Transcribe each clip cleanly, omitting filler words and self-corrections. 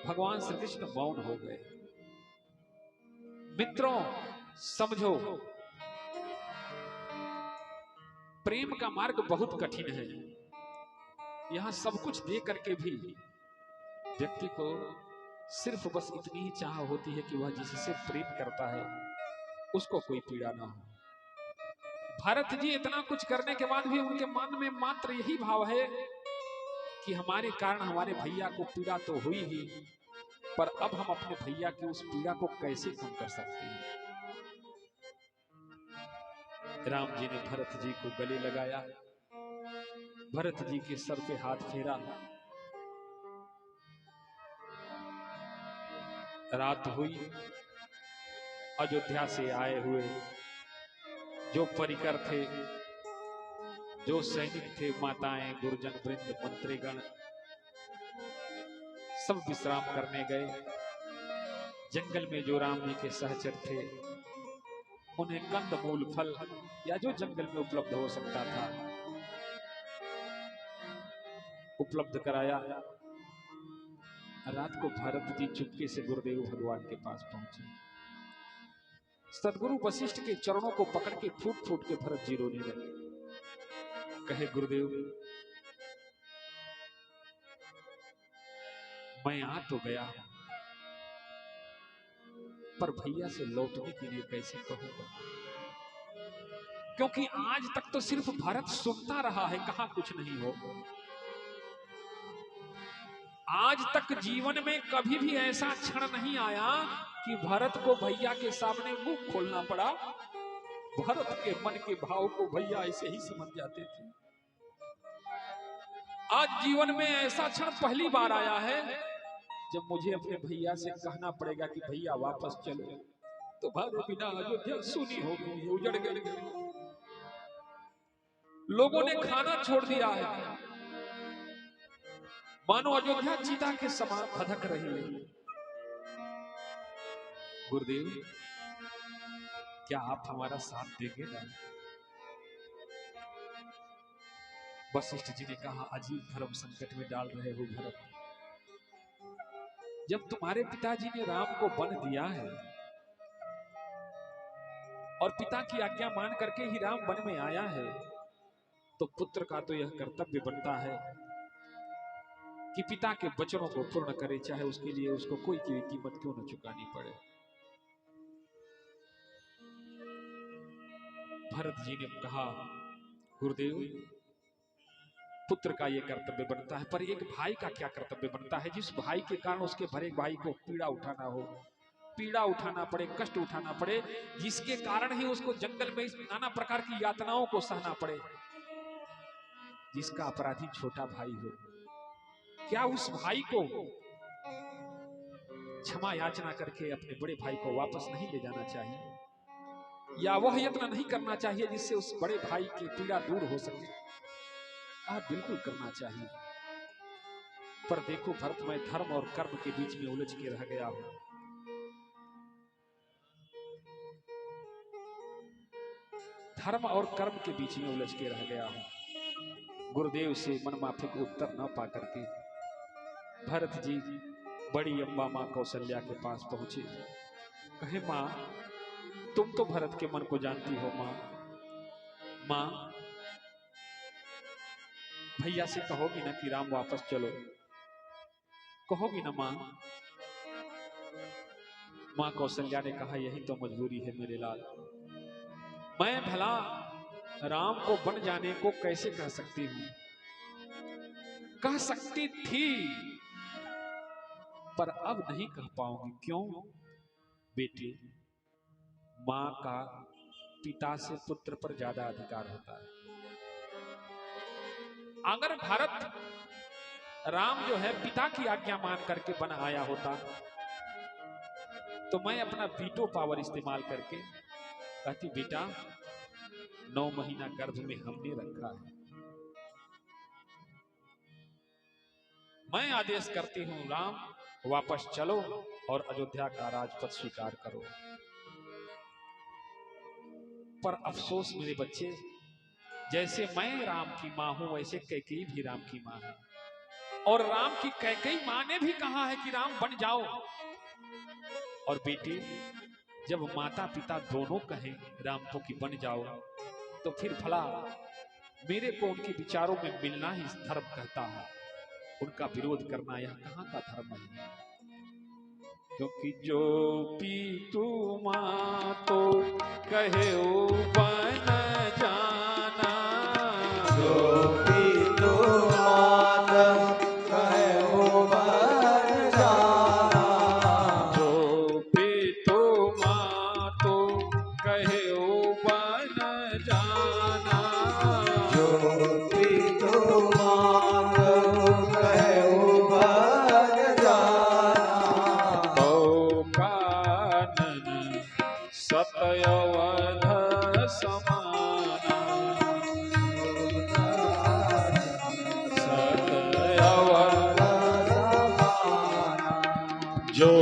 भगवान श्री कृष्ण मौन हो गए। मित्रों समझो, प्रेम का मार्ग बहुत कठिन है। यहां सब कुछ दे करके भी व्यक्ति को सिर्फ बस इतनी ही चाह होती है कि वह जिससे प्रेम करता है उसको कोई पीड़ा ना हो। भरत जी इतना कुछ करने के बाद भी उनके मन में मात्र यही भाव है कि हमारे कारण हमारे भैया को पीड़ा तो हुई ही, पर अब हम अपने भैया की उस पीड़ा को कैसे कम कर सकते हैं। राम जी ने भरत जी को गले लगाया, भरत जी के सर पे हाथ फेरा। रात हुई, अयोध्या से आए हुए जो परिकर थे, जो सैनिक थे, माताएं, गुरुजन वृंद, मंत्रीगण, सब विश्राम करने गए। जंगल में जो राम जी के सहचर थे उन्हें कंद मूल फल या जो जंगल में उपलब्ध हो सकता था उपलब्ध कराया। रात को भरत जी चुपके से गुरुदेव भगवान के पास पहुंचे। सदगुरु वशिष्ठ के चरणों को पकड़ के फूट फूट के भरत जी रोने लगे। कहे, गुरुदेव मैं आ तो गया हूं, पर भैया से लौटने के लिए कैसे कहूंगा, क्योंकि आज तक तो सिर्फ भरत सुनता रहा है, कहां कुछ नहीं हो। आज तक जीवन में कभी भी ऐसा क्षण नहीं आया कि भरत को भैया के सामने मुंह खोलना पड़ा। भरत के मन के भाव को भैया ऐसे ही समझ जाते थे। आज जीवन में ऐसा क्षण पहली बार आया है जब मुझे अपने भैया से कहना पड़ेगा कि भैया वापस चलो, तो भारे बिना अयोध्या सुनी हो गई, उजड़ गई। लोगों ने खाना छोड़ दिया है, मानो अयोध्या चीता के समान धधक रही है। गुरुदेव क्या आप हमारा साथ देंगे ना? वशिष्ठ जी ने कहा, अजीब धर्म संकट में डाल रहे हो भरत। जब तुम्हारे पिताजी ने राम को वन दिया है और पिता की आज्ञा मान करके ही राम वन में आया है, तो पुत्र का तो यह कर्तव्य बनता है कि पिता के वचनों को पूर्ण करे, चाहे उसके लिए उसको कोई कीमत क्यों न चुकानी पड़े। भरत जी ने कहा, गुरुदेव पुत्र का यह कर्तव्य बनता है, पर एक भाई का क्या कर्तव्य बनता है जिस भाई के कारण उसके भरे भाई को पीड़ा उठाना हो, पीड़ा उठाना पड़े, कष्ट उठाना पड़े, जिसके कारण ही उसको जंगल में नाना प्रकार की यातनाओं को सहना पड़े, जिसका अपराधी छोटा भाई हो। क्या उस भाई को क्षमा याचना करके अपने बड़े भाई को वापस नहीं ले जाना चाहिए, या वह यत्न नहीं करना चाहिए जिससे उस बड़े भाई की पीड़ा दूर हो सके? बिल्कुल करना चाहिए। पर देखो भरत, मैं धर्म और कर्म के बीच में उलझ के रह गया हूं। धर्म और कर्म के बीच में उलझ के रह गया हूं। गुरुदेव से मनमाफिक उत्तर न पा करके भरत जी बड़ी अम्बा मां कौशल्या के पास पहुंचे। कहे, मां तुम तो भरत के मन को जानती हो। मां भैया से कहोगी ना कि राम वापस चलो, कहोगी ना मां? मां कौशल्या ने कहा, यही तो मजबूरी है मेरे लाल। मैं भला राम को बन जाने को कैसे कह सकती हूं? कह सकती थी, पर अब नहीं कह पाऊंगी। क्यों? बेटी, मां का पिता से पुत्र पर ज्यादा अधिकार होता है। अगर भारत राम जो है पिता की आज्ञा मान करके बन आया होता, तो मैं अपना वीटो पावर इस्तेमाल करके कहती, बेटा 9 महीना गर्भ में हमने रखा है, मैं आदेश करती हूं राम वापस चलो और अयोध्या का राजपद स्वीकार करो। पर अफसोस मेरे बच्चे, जैसे मैं राम की मां हूं वैसे कैकेयी भी राम की मां है, और राम की कैकेयी मां ने भी कहा है कि राम बन जाओ। और बेटे जब माता पिता दोनों कहें राम को कि बन जाओ, तो फिर भला मेरे को उनके विचारों में मिलना ही धर्म कहता है, उनका विरोध करना यह कहाँ का धर्म है। क्योंकि जो पीतु मां तो कहे ओ बन जाना, जो पीतु मां कहे ओ बन जाना, जो पीतु मां तो कहे ओ बन जाना, जो पीतु मां कहे ओ बन जाना, तो कानन सतयवध समाना, सतयवध जो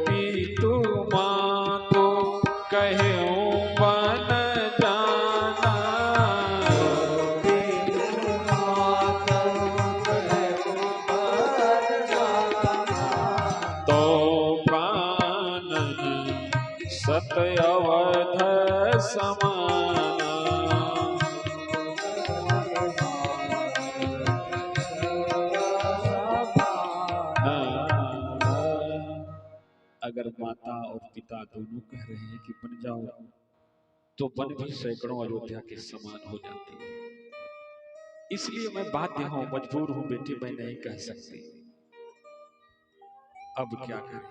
पीतु मां तो कहे ओ बन जाना, तो कानन सतयवध समाना। अगर माता और पिता दोनों कह रहे हैं कि बन जाओ, तो वन भी सैकड़ों अयोध्या के समान हो जाती है। इसलिए मैं बाध्य हूं, मजबूर हूं बेटी, मैं नहीं कह सकती। अब क्या करें।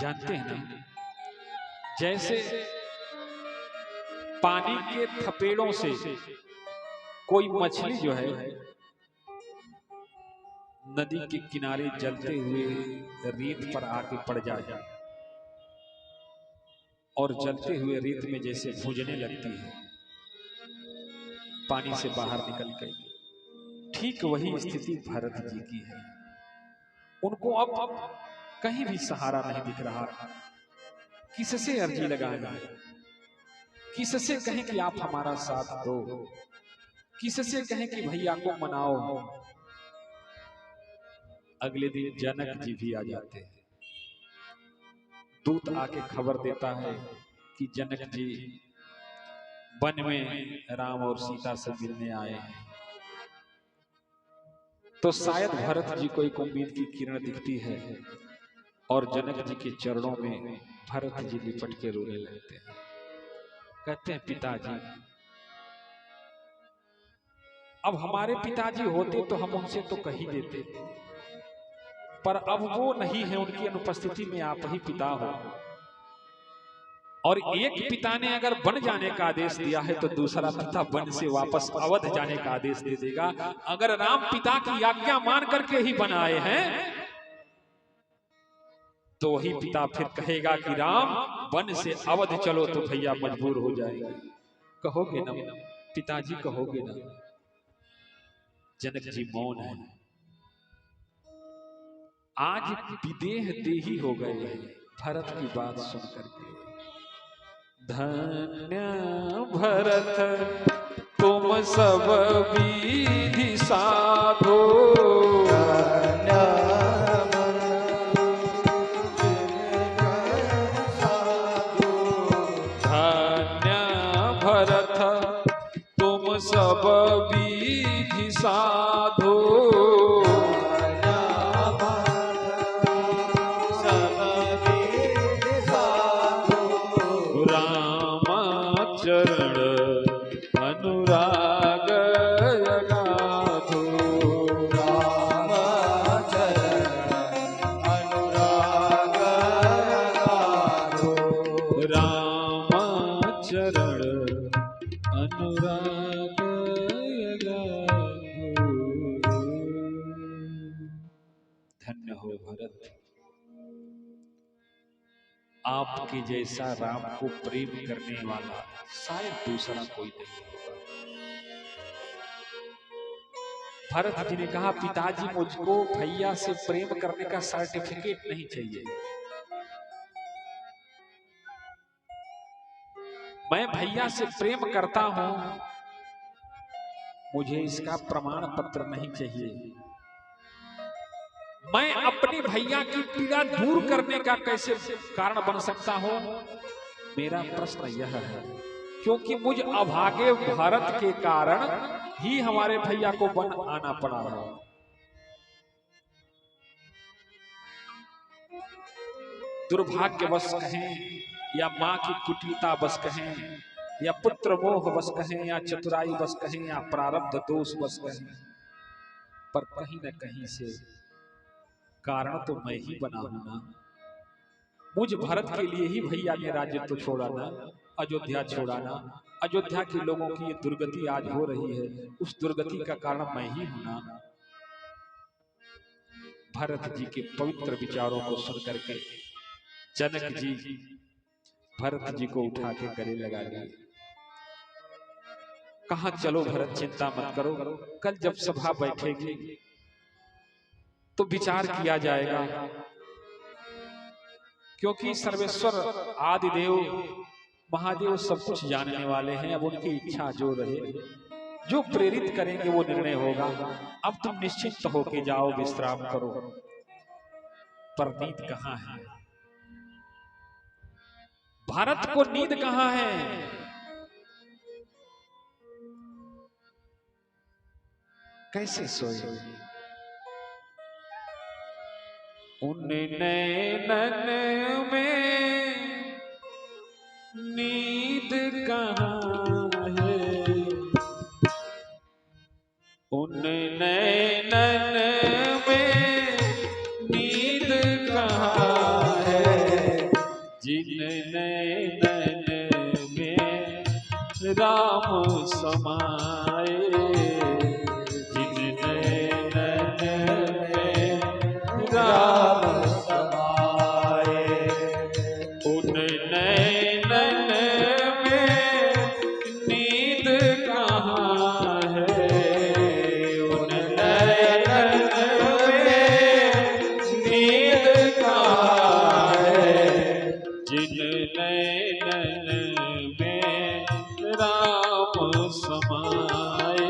जानते हैं ना, जैसे पानी के थपेड़ों से कोई मछली जो है नदी के किनारे जलते हुए रेत पर आके पड़ जाए और जलते हुए रेत में जैसे भूंजने लगती है पानी से बाहर निकल गई, ठीक वही स्थिति भरत जी की है। उनको अब कहीं भी सहारा नहीं दिख रहा। किससे अर्जी लगाना, किससे कहें कि आप हमारा साथ दो, किससे कहें कि भैया को मनाओ। अगले दिन जनक जी भी आ जाते हैं। दूत आके खबर देता है कि जनक जी वन में राम और सीता से मिलने आए हैं। तो शायद भरत जी को एक उम्मीद की किरण दिखती है और जनक जी के चरणों में भरत जी लिपट के रोने लगते हैं। कहते हैं पिताजी, अब हमारे पिताजी होते तो हम उनसे तो कह ही देते, पर अब वो नहीं है, उनकी अनुपस्थिति में आप ही पिता हो। और एक पिता ने अगर बन जाने का आदेश दिया है तो दूसरा पिता वन से वापस अवध जाने का आदेश दे देगा। अगर राम पिता की आज्ञा मान करके ही बन आए हैं तो वही पिता फिर कहेगा कि राम वन से अवध चलो, तो भैया मजबूर हो जाएंगे। कहोगे ना पिताजी, कहोगे ना। जनक जी मौन है। आज विदेह देही हो गए भरत की बात सुन करके। धन्य भरत तुम सब विधि साधो, धन्य भरत तुम सब विधि साधो, चरण अनुराग अगाधो, राम चरण अनुराग अगाधो, राम चरण अनुराग अगाधो। धन्य हो भरत, आपके जैसा राम को प्रेम करने वाला शायद दूसरा कोई नहीं होगा। भरत जी ने कहा पिताजी, मुझको भैया से प्रेम करने का सर्टिफिकेट नहीं चाहिए। मैं भैया से प्रेम करता हूं मुझे इसका प्रमाण पत्र नहीं चाहिए। मैं अपने भैया की पीड़ा दूर करने का कैसे कारण बन सकता हूं? मेरा प्रश्न यह है, क्योंकि मुझ अभागे भारत के कारण ही हमारे भैया को वन आना पड़ा है। दुर्भाग्यवश कहें या मां की कुटिलता बस कहें या पुत्र मोह बस कहें या चतुराई बस कहें या प्रारब्ध दोष बस कहें, पर कहीं न कहीं से कारण तो मैं ही बना हूं ना। मुझ भरत के लिए ही भैया ने राज्य तो छोड़ा ना, अयोध्या छोड़ा ना। अयोध्या के लोगों की ये दुर्गति आज हो रही है, उस दुर्गति का कारण मैं ही हूं ना। भरत जी के पवित्र विचारों को सुन करके जनक जी भरत जी को उठा के गले लगा लिए। कहा चलो भरत, चिंता मत करो, कल जब सभा बैठेगी तो विचार किया जाएगा, क्योंकि सर्वेश्वर आदिदेव महादेव सब कुछ जानने वाले हैं। अब उनकी इच्छा जो रहे, जो प्रेरित करेंगे वो निर्णय होगा। अब तुम निश्चिंत होके जाओ, विश्राम करो। पर नींद कहाँ है? भारत को नींद कहाँ है? कैसे सोए? उन नैनन में नींद कहाँ है? उन नैनन में नींद कहाँ है? जिन नैनन में राम समाए, जिन नैनन में राम समाए। उन नैनन में नींद कहाँ है? उन नैनन में नींद कहाँ है? जिन नैनन में राम समाए,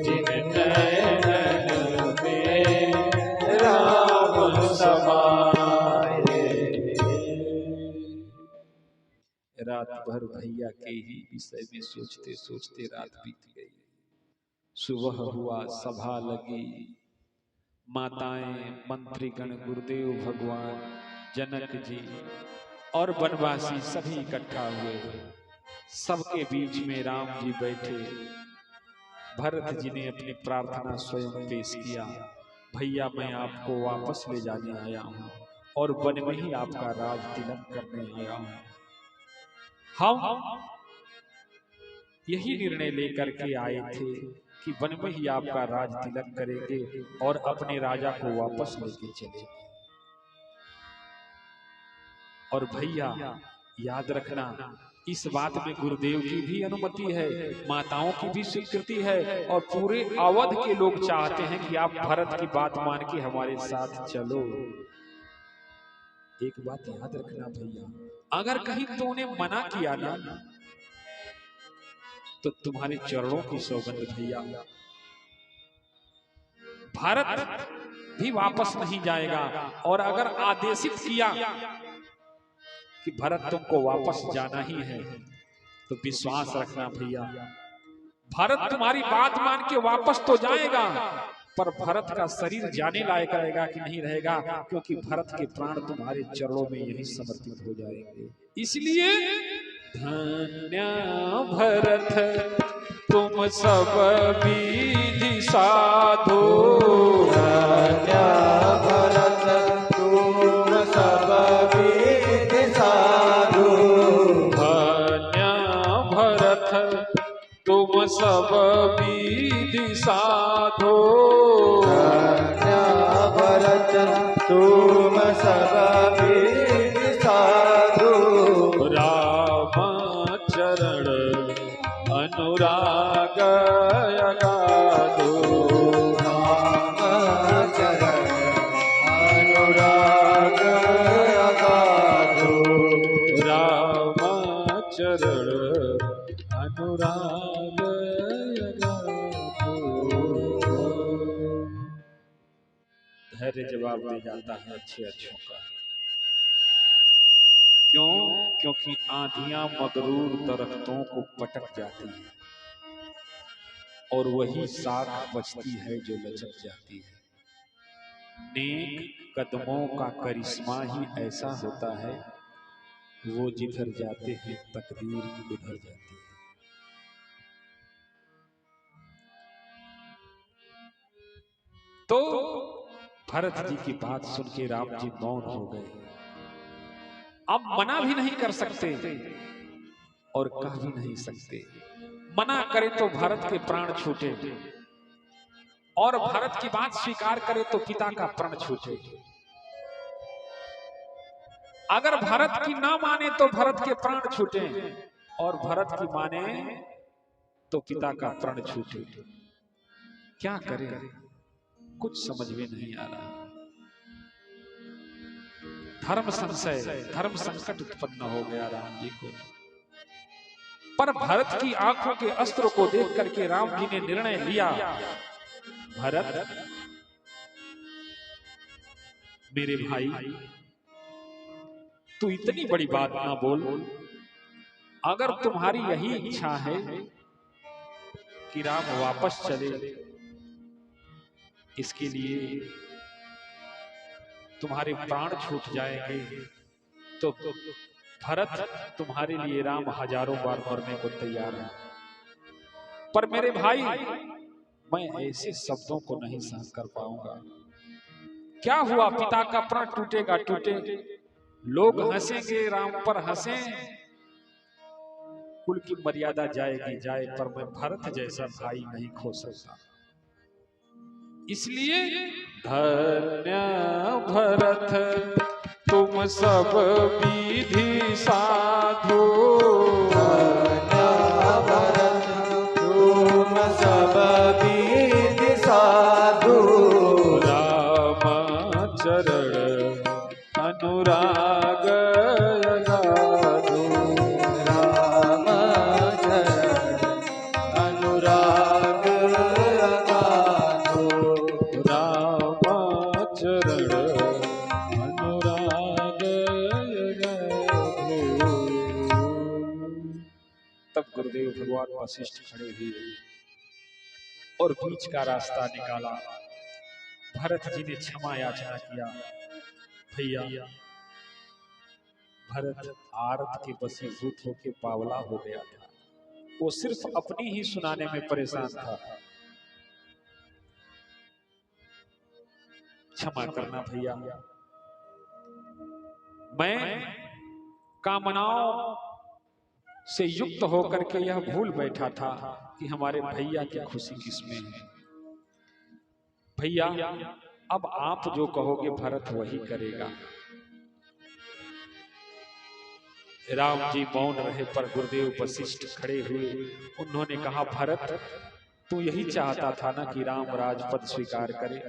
जिन नैनन में राम समाए। रात भर भैया के ही विषय में सोचते सोचते रात बीत गई। सुबह हुआ, सभा लगी। माताएं, मंत्रीगण, गुरुदेव भगवान, जनक जी और वनवासी सभी इकट्ठा हुए। सबके बीच में राम जी बैठे। भरत जी ने अपनी प्रार्थना स्वयं पेश किया, भैया मैं आपको वापस ले जाने आया हूँ और वन में ही आपका राज तिलक करने आया हूँ। हम यही निर्णय लेकर के आए थे कि वन में ही आपका राज तिलक करेंगे और अपने राजा को वापस लेके चलेंगे। और भैया याद रखना, इस बात में गुरुदेव की भी अनुमति है, माताओं की भी स्वीकृति है और पूरे अवध के लोग चाहते हैं कि आप भरत की बात मान के हमारे साथ चलो। एक बात याद रखना भैया, अगर कहीं तूने मना किया ना तो तुम्हारे चरणों की सौगंध भैया, भारत भी वापस नहीं जाएगा। और अगर आदेशित किया कि भरत तुमको वापस जाना ही है तो विश्वास रखना भैया, भरत तुम्हारी बात मान के वापस तो जाएगा, पर भरत का शरीर जाने लायक रहेगा कि नहीं रहेगा, क्योंकि भरत के प्राण तुम्हारे चरणों में यही समर्पित हो जाएंगे। इसलिए धन्य भरत तुम सब विधि साधो, धन्य भरत तुम सब विधि साधो। धन्य भरत तुम सब विधि साधो, धन्य भरत तुम सब विधि साधो। राम चरण अनुराग अगाधो, राम चरण अनुराग अगाधो। राम चरण अनुराग धैर्य जवाब दे जाता है अच्छे अच्छों का। क्यों? क्योंकि आंधियां मगरूर दरख्तों को पटक जाती है और वही साख बचती है जो लचक जाती है। नेक कदमों का करिश्मा ही ऐसा होता है, वो जिधर जाते हैं तकदीर उधर जाती है। तो भरत जी की बात सुन के राम जी मौन हो गए। अब मना भी नहीं कर सकते और कह भी नहीं सकते। मना करे तो भरत के प्राण छूटे और भरत की बात स्वीकार करे तो पिता का प्राण छूटे। अगर भरत की ना माने तो भरत के प्राण छूटे और भरत की माने तो पिता का प्राण छूटे। क्या करे? कुछ समझ में नहीं आ रहा। धर्म संशय, धर्म संकट उत्पन्न हो गया राम जी को। पर भरत की आंखों के अस्त्र को देख करके राम जी ने निर्णय लिया, भरत मेरे भाई, तू इतनी बड़ी बात ना बोल। अगर तुम्हारी यही इच्छा है कि राम वापस चले, इसके लिए तुम्हारे प्राण छूट जाएंगे, तो भरत तुम्हारे लिए राम हजारों बार मरने को तैयार है। पर मेरे भाई, मैं ऐसे शब्दों को नहीं सहन कर पाऊंगा। क्या हुआ? पिता का प्राण टूटेगा टूटे, लोग हंसेंगे, राम पर हंसे, कुल की मर्यादा जाएगी जाए, पर मैं भरत जैसा भाई नहीं खो सकता। इसलिए धन्य भरत तुम सब विधि साधु, धन्य भरत तुम सब विधि साधु, राम चरण अनुराग अगाधु, राम चरण अनुराग अगाधु, राम चरण अनुराग अगाधु। तब गुरुदेव भगवान वशिष्ठ खड़े हुए और बीच का रास्ता निकाला। भरत जी ने क्षमा याचना किया। भैया, भरत आरत के वशीभूत होकर बावला हो गया था। वो सिर्फ अपनी ही सुनाने में परेशान था। क्षमा करना भैया, मैं कामनाओं से युक्त होकर के यह भूल बैठा था कि हमारे भैया की खुशी किसमें है। भैया, अब आप जो कहोगे भरत वही करेगा। राम जी मौन रहे, पर गुरुदेव वशिष्ठ खड़े हुए। उन्होंने कहा, भरत तू यही चाहता था ना कि राम राजपद स्वीकार करे,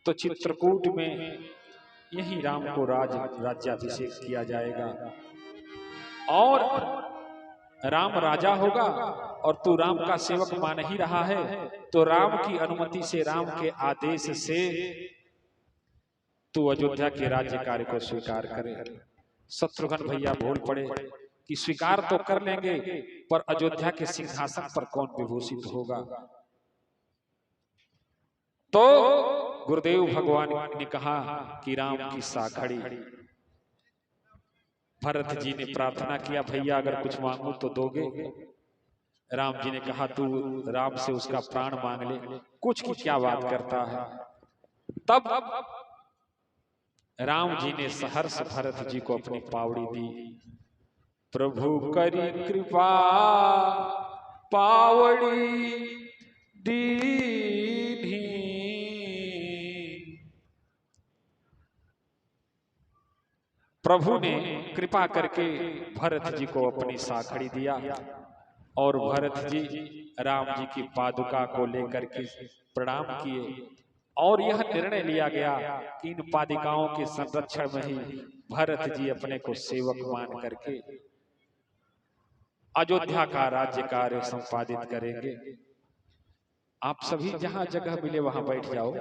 तो चित्रकूट में यही राम को राज्याभिषेक किया जाएगा और राम राजा होगा। और तू राम का सेवक मान ही रहा है, तो राम की अनुमति से, राम के आदेश से तू अयोध्या के राज्य कार्य को स्वीकार करे। शत्रुघ्न भैया बोल पड़े कि स्वीकार तो कर लेंगे, पर अयोध्या के सिंहासन पर कौन विभूषित होगा। तो गुरुदेव भगवान ने कहा कि राम की साखड़ी। भरत जी ने प्रार्थना किया, भैया अगर कुछ मांगू तो दोगे? राम जी ने कहा, तू राम से उसका प्राण मांग ले, कुछ की क्या बात करता है। तब राम जी ने सहर्ष भरत जी को अपनी पावड़ी दी। प्रभु करी कृपा पावड़ी दीनी, प्रभु ने कृपा करके भरत जी को अपनी साखड़ी दिया और भरत जी राम जी की पादुका को लेकर के प्रणाम किए और यह निर्णय लिया गया कि इन पादिकाओं के संरक्षण में ही भरत जी अपने को सेवक मान करके अयोध्या का राज्य कार्य संपादित करेंगे। आप सभी जहां जगह मिले वहां बैठ जाओ।